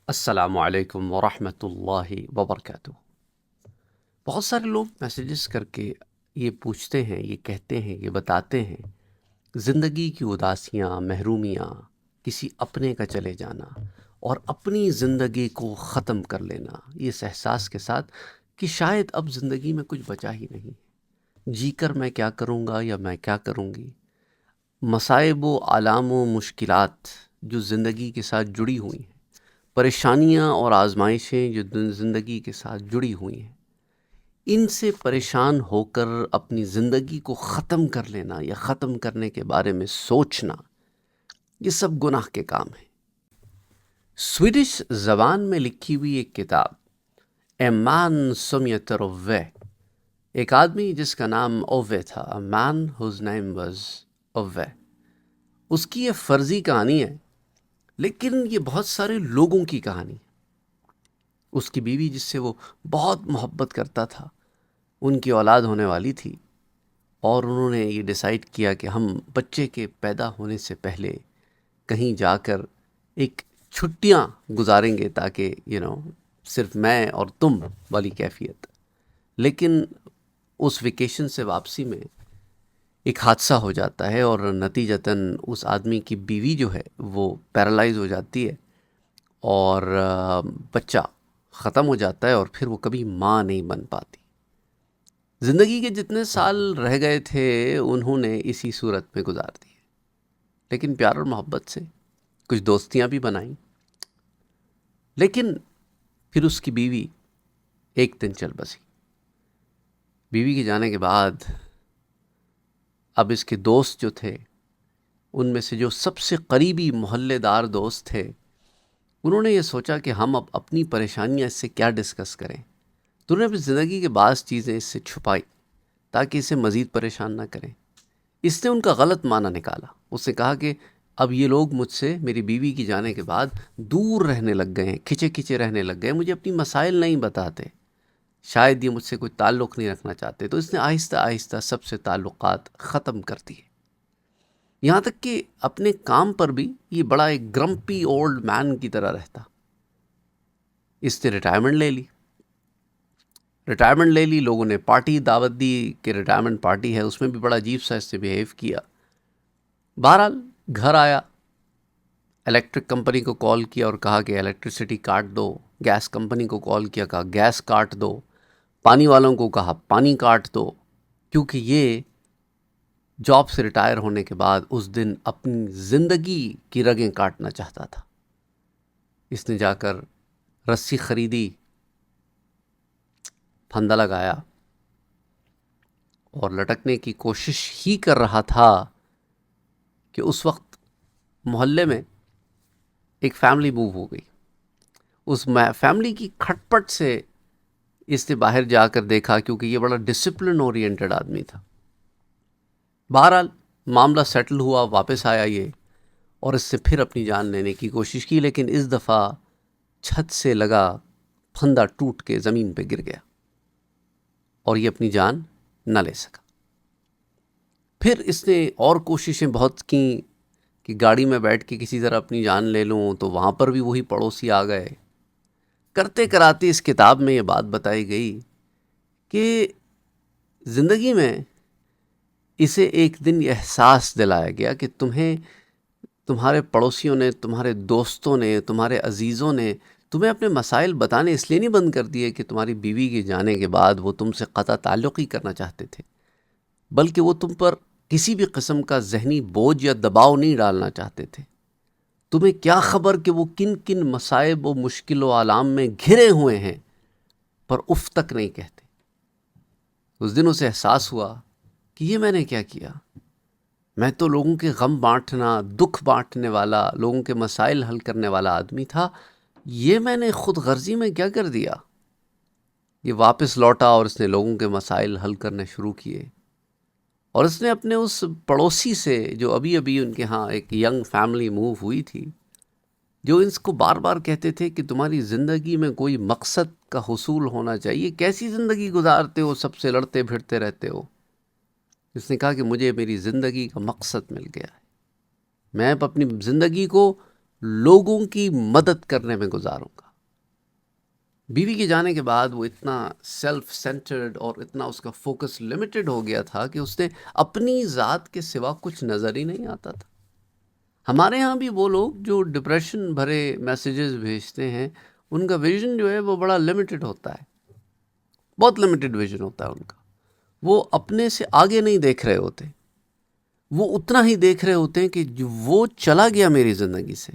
السلام علیکم ورحمۃ اللہ وبرکاتہ۔ بہت سارے لوگ میسیجز کر کے یہ پوچھتے ہیں، یہ کہتے ہیں، یہ بتاتے ہیں، زندگی کی اداسیاں، محرومیاں، کسی اپنے کا چلے جانا اور اپنی زندگی کو ختم کر لینا، اس احساس کے ساتھ کہ شاید اب زندگی میں کچھ بچا ہی نہیں، جی کر میں کیا کروں گا یا میں کیا کروں گی۔ مصائب و آلام و مشکلات جو زندگی کے ساتھ جڑی ہوئی ہیں، پریشانیاں اور آزمائشیں جو زندگی کے ساتھ جڑی ہوئی ہیں، ان سے پریشان ہو کر اپنی زندگی کو ختم کر لینا یا ختم کرنے کے بارے میں سوچنا، یہ سب گناہ کے کام ہیں۔ سویڈش زبان میں لکھی ہوئی ایک کتاب اے مین سم یتر اوے، ایک آدمی جس کا نام اوے تھا، اے مین ہوز نیم واز اوے، اس کی یہ فرضی کہانی ہے، لیکن یہ بہت سارے لوگوں کی کہانی۔ اس کی بیوی جس سے وہ بہت محبت کرتا تھا، ان کی اولاد ہونے والی تھی، اور انہوں نے یہ ڈیسائیڈ کیا کہ ہم بچے کے پیدا ہونے سے پہلے کہیں جا کر ایک چھٹیاں گزاریں گے، تاکہ صرف میں اور تم والی کیفیت۔ لیکن اس ویکیشن سے واپسی میں ایک حادثہ ہو جاتا ہے، اور نتیجتاً اس آدمی کی بیوی جو ہے وہ پیرالائز ہو جاتی ہے، اور بچہ ختم ہو جاتا ہے، اور پھر وہ کبھی ماں نہیں بن پاتی۔ زندگی کے جتنے سال رہ گئے تھے انہوں نے اسی صورت میں گزار دیے، لیکن پیار اور محبت سے کچھ دوستیاں بھی بنائیں۔ لیکن پھر اس کی بیوی ایک دن چل بسی۔ بیوی کے جانے کے بعد اب اس کے دوست جو تھے، ان میں سے جو سب سے قریبی محلے دار دوست تھے، انہوں نے یہ سوچا کہ ہم اب اپنی پریشانیاں اس سے کیا ڈسکس کریں، تو انہوں نے اپنی زندگی کے بعض چیزیں اس سے چھپائی تاکہ اسے مزید پریشان نہ کریں۔ اس نے ان کا غلط معنی نکالا، اس نے کہا کہ اب یہ لوگ مجھ سے میری بیوی کی جانے کے بعد دور رہنے لگ گئے ہیں، کھچے کھچے رہنے لگ گئے ہیں، مجھے اپنی مسائل نہیں بتاتے، شاید یہ مجھ سے کوئی تعلق نہیں رکھنا چاہتے۔ تو اس نے آہستہ آہستہ سب سے تعلقات ختم کر دیے، یہاں تک کہ اپنے کام پر بھی یہ بڑا ایک گرمپی اولڈ مین کی طرح رہتا۔ اس نے ریٹائرمنٹ لے لی، لوگوں نے پارٹی دعوت دی کہ ریٹائرمنٹ پارٹی ہے، اس میں بھی بڑا عجیب سا اس سے بیہیو کیا۔ بہرحال گھر آیا، الیکٹرک کمپنی کو کال کیا اور کہا کہ الیکٹریسٹی کاٹ دو، گیس کمپنی کو کال کیا، کہا گیس کاٹ دو، پانی والوں کو کہا پانی کاٹ دو، کیونکہ یہ جاب سے ریٹائر ہونے کے بعد اس دن اپنی زندگی کی رگیں کاٹنا چاہتا تھا۔ اس نے جا کر رسی خریدی، پھندا لگایا، اور لٹکنے کی کوشش ہی کر رہا تھا کہ اس وقت محلے میں ایک فیملی موو ہو گئی۔ اس فیملی کی کھٹ پٹ سے اس نے باہر جا کر دیکھا، کیونکہ یہ بڑا ڈسپلن اورینٹڈ آدمی تھا۔ بہرحال معاملہ سیٹل ہوا، واپس آیا یہ، اور اس سے پھر اپنی جان لینے کی کوشش کی، لیکن اس دفعہ چھت سے لگا پھندا ٹوٹ کے زمین پہ گر گیا، اور یہ اپنی جان نہ لے سکا۔ پھر اس نے اور کوششیں بہت کیں کہ گاڑی میں بیٹھ کے کسی طرح اپنی جان لے لوں، تو وہاں پر بھی وہی پڑوسی آ گئے۔ کرتے کراتے اس کتاب میں یہ بات بتائی گئی کہ زندگی میں اسے ایک دن یہ احساس دلایا گیا کہ تمہیں تمہارے پڑوسیوں نے، تمہارے دوستوں نے، تمہارے عزیزوں نے تمہیں اپنے مسائل بتانے اس لیے نہیں بند کر دیے کہ تمہاری بیوی کے جانے کے بعد وہ تم سے قطع تعلق ہی کرنا چاہتے تھے، بلکہ وہ تم پر کسی بھی قسم کا ذہنی بوجھ یا دباؤ نہیں ڈالنا چاہتے تھے۔ تمہیں کیا خبر کہ وہ کن کن مصائب و مشکل و آلام میں گھرے ہوئے ہیں، پر اف تک نہیں کہتے۔ اس دن اسے احساس ہوا کہ یہ میں نے کیا کیا، میں تو لوگوں کے غم بانٹنا، دکھ بانٹنے والا، لوگوں کے مسائل حل کرنے والا آدمی تھا، یہ میں نے خود غرضی میں کیا کر دیا۔ یہ واپس لوٹا اور اس نے لوگوں کے مسائل حل کرنے شروع کیے، اور اس نے اپنے اس پڑوسی سے جو ابھی ابھی ان کے ہاں ایک ینگ فیملی موو ہوئی تھی، جو اس کو بار بار کہتے تھے کہ تمہاری زندگی میں کوئی مقصد کا حصول ہونا چاہیے، کیسی زندگی گزارتے ہو، سب سے لڑتے بھیڑتے رہتے ہو۔ اس نے کہا کہ مجھے میری زندگی کا مقصد مل گیا ہے، میں اب اپنی زندگی کو لوگوں کی مدد کرنے میں گزاروں گا۔ بیوی کے جانے کے بعد وہ اتنا سیلف سینٹرڈ اور اتنا اس کا فوکس لمیٹڈ ہو گیا تھا کہ اس نے اپنی ذات کے سوا کچھ نظر ہی نہیں آتا تھا۔ ہمارے ہاں بھی وہ لوگ جو ڈپریشن بھرے میسیجز بھیجتے ہیں، ان کا ویژن جو ہے وہ بڑا لمیٹڈ ہوتا ہے، بہت لمیٹڈ ویژن ہوتا ہے ان کا۔ وہ اپنے سے آگے نہیں دیکھ رہے ہوتے، وہ اتنا ہی دیکھ رہے ہوتے ہیں کہ جو وہ چلا گیا میری زندگی سے،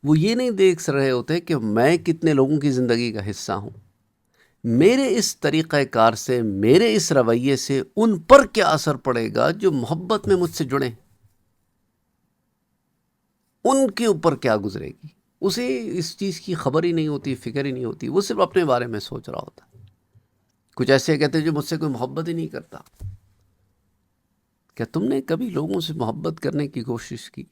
وہ یہ نہیں دیکھ رہے ہوتے کہ میں کتنے لوگوں کی زندگی کا حصہ ہوں، میرے اس طریقہ کار سے، میرے اس رویے سے ان پر کیا اثر پڑے گا جو محبت میں مجھ سے جڑیں، ان کے اوپر کیا گزرے گی۔ اسے اس چیز کی خبر ہی نہیں ہوتی، فکر ہی نہیں ہوتی، وہ صرف اپنے بارے میں سوچ رہا ہوتا۔ کچھ ایسے کہتے ہیں جو مجھ سے کوئی محبت ہی نہیں کرتا۔ کیا تم نے کبھی لوگوں سے محبت کرنے کی کوشش کی؟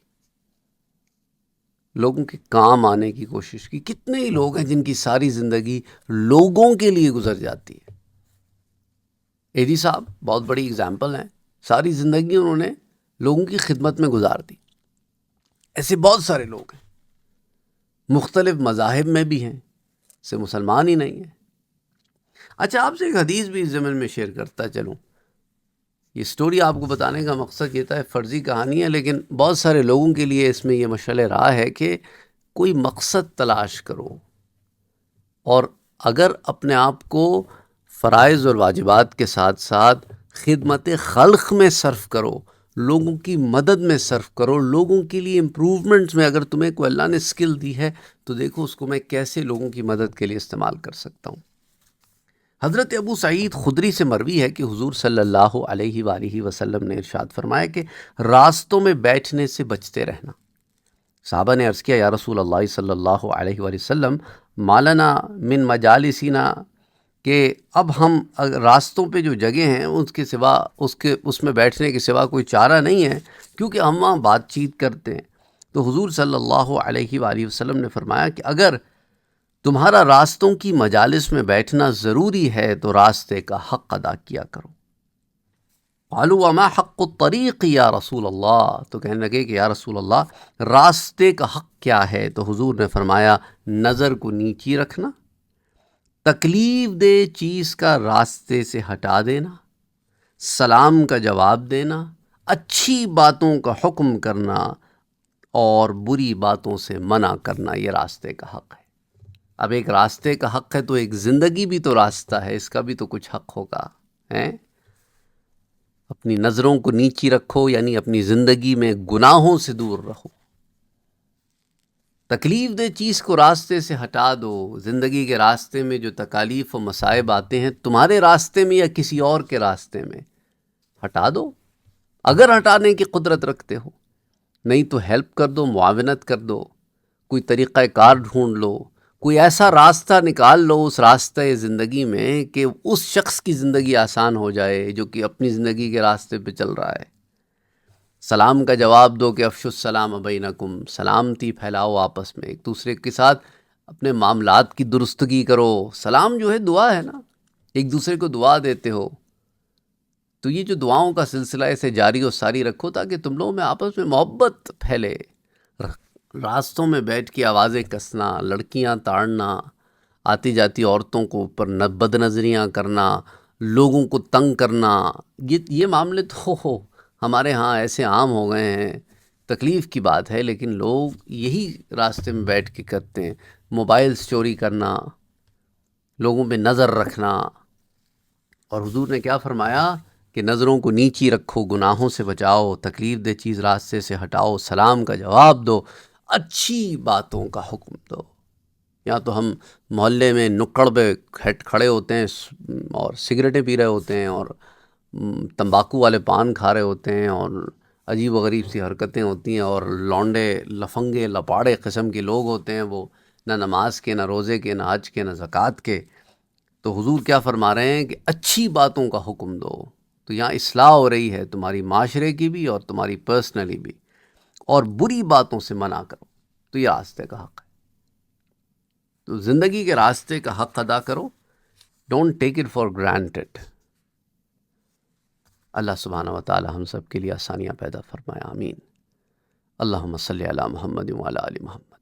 لوگوں کے کام آنے کی کوشش کی؟ کتنے ہی لوگ ہیں جن کی ساری زندگی لوگوں کے لیے گزر جاتی ہے۔ ایدی صاحب بہت بڑی اگزامپل ہیں، ساری زندگی انہوں نے لوگوں کی خدمت میں گزار دی۔ ایسے بہت سارے لوگ ہیں، مختلف مذاہب میں بھی ہیں، سے مسلمان ہی نہیں ہیں۔ اچھا، آپ سے ایک حدیث بھی اس ضمن میں شیئر کرتا چلوں۔ یہ سٹوری آپ کو بتانے کا مقصد یہ تھا، فرضی کہانی ہے، لیکن بہت سارے لوگوں کے لیے اس میں یہ مشعل راہ ہے کہ کوئی مقصد تلاش کرو، اور اگر اپنے آپ کو فرائض اور واجبات کے ساتھ ساتھ خدمت خلق میں صرف کرو، لوگوں کی مدد میں صرف کرو، لوگوں کے لیے امپروومنٹس میں، اگر تمہیں کوئی اللہ نے اسکل دی ہے تو دیکھو اس کو میں کیسے لوگوں کی مدد کے لیے استعمال کر سکتا ہوں۔ حضرت ابو سعید خدری سے مروی ہے کہ حضور صلی اللہ علیہ وآلہ وسلم نے ارشاد فرمایا کہ راستوں میں بیٹھنے سے بچتے رہنا۔ صحابہ نے عرض کیا، یا رسول اللہ صلی اللہ علیہ وآلہ وسلم، مالنا من مجالسنا، کہ اب ہم راستوں پہ جو جگہ ہیں اس کے سوا اس میں بیٹھنے کے سوا کوئی چارہ نہیں ہے، کیونکہ ہم وہاں بات چیت کرتے ہیں۔ تو حضور صلی اللہ علیہ وآلہ وسلم نے فرمایا کہ اگر تمہارا راستوں کی مجالس میں بیٹھنا ضروری ہے تو راستے کا حق ادا کیا کرو۔ قالوا وما حق الطریق یا رسول اللہ، تو کہنے لگے کہ یا رسول اللہ راستے کا حق کیا ہے؟ تو حضور نے فرمایا، نظر کو نیچی رکھنا، تکلیف دہ چیز کا راستے سے ہٹا دینا، سلام کا جواب دینا، اچھی باتوں کا حکم کرنا اور بری باتوں سے منع کرنا، یہ راستے کا حق ہے۔ اب ایک راستے کا حق ہے تو ایک زندگی بھی تو راستہ ہے، اس کا بھی تو کچھ حق ہوگا، ہیں؟ اپنی نظروں کو نیچی رکھو، یعنی اپنی زندگی میں گناہوں سے دور رہو، تکلیف دہ چیز کو راستے سے ہٹا دو۔ زندگی کے راستے میں جو تکالیف و مصائب آتے ہیں، تمہارے راستے میں یا کسی اور کے راستے میں، ہٹا دو اگر ہٹانے کی قدرت رکھتے ہو، نہیں تو ہیلپ کر دو، معاونت کر دو، کوئی طریقہ کار ڈھونڈ لو، کوئی ایسا راستہ نکال لو اس راستہ زندگی میں کہ اس شخص کی زندگی آسان ہو جائے جو کہ اپنی زندگی کے راستے پہ چل رہا ہے۔ سلام کا جواب دو کہ افشوا السلام بینکم، سلامتی پھیلاؤ آپس میں، ایک دوسرے کے ساتھ اپنے معاملات کی درستگی کرو۔ سلام جو ہے دعا ہے نا، ایک دوسرے کو دعا دیتے ہو، تو یہ جو دعاؤں کا سلسلہ اسے جاری و ساری رکھو تاکہ تم لوگوں میں آپس میں محبت پھیلے۔ راستوں میں بیٹھ کے آوازیں کسنا، لڑکیاں تاڑنا، آتی جاتی عورتوں کو اوپر بد نظریاں کرنا، لوگوں کو تنگ کرنا، یہ معاملے تو ہمارے ہاں ایسے عام ہو گئے ہیں، تکلیف کی بات ہے، لیکن لوگ یہی راستے میں بیٹھ کے کرتے ہیں۔ موبائلز چوری کرنا، لوگوں پہ نظر رکھنا، اور حضور نے کیا فرمایا کہ نظروں کو نیچی رکھو، گناہوں سے بچاؤ، تکلیف دہ چیز راستے سے ہٹاؤ، سلام کا جواب دو، اچھی باتوں کا حکم دو۔ یا تو ہم محلے میں نکڑ پہ کھڑے ہوتے ہیں اور سگریٹیں پی رہے ہوتے ہیں اور تمباکو والے پان کھا رہے ہوتے ہیں اور عجیب و غریب سی حرکتیں ہوتی ہیں، اور لونڈے لفنگے لپاڑے قسم کے لوگ ہوتے ہیں، وہ نہ نماز کے، نہ روزے کے، نہ حج کے، نہ زکوٰۃ کے۔ تو حضور کیا فرما رہے ہیں کہ اچھی باتوں کا حکم دو۔ تو یہاں اصلاح ہو رہی ہے تمہاری معاشرے کی بھی اور تمہاری پرسنلی بھی، اور بری باتوں سے منع کرو، تو یہ راستے کا حق ہے۔ تو زندگی کے راستے کا حق ادا کرو، don't take it for granted. اللہ سبحانہ و تعالی ہم سب کے لیے آسانیاں پیدا فرمائے، آمین۔ اللہم صلی علی محمد وعلی آل محمد۔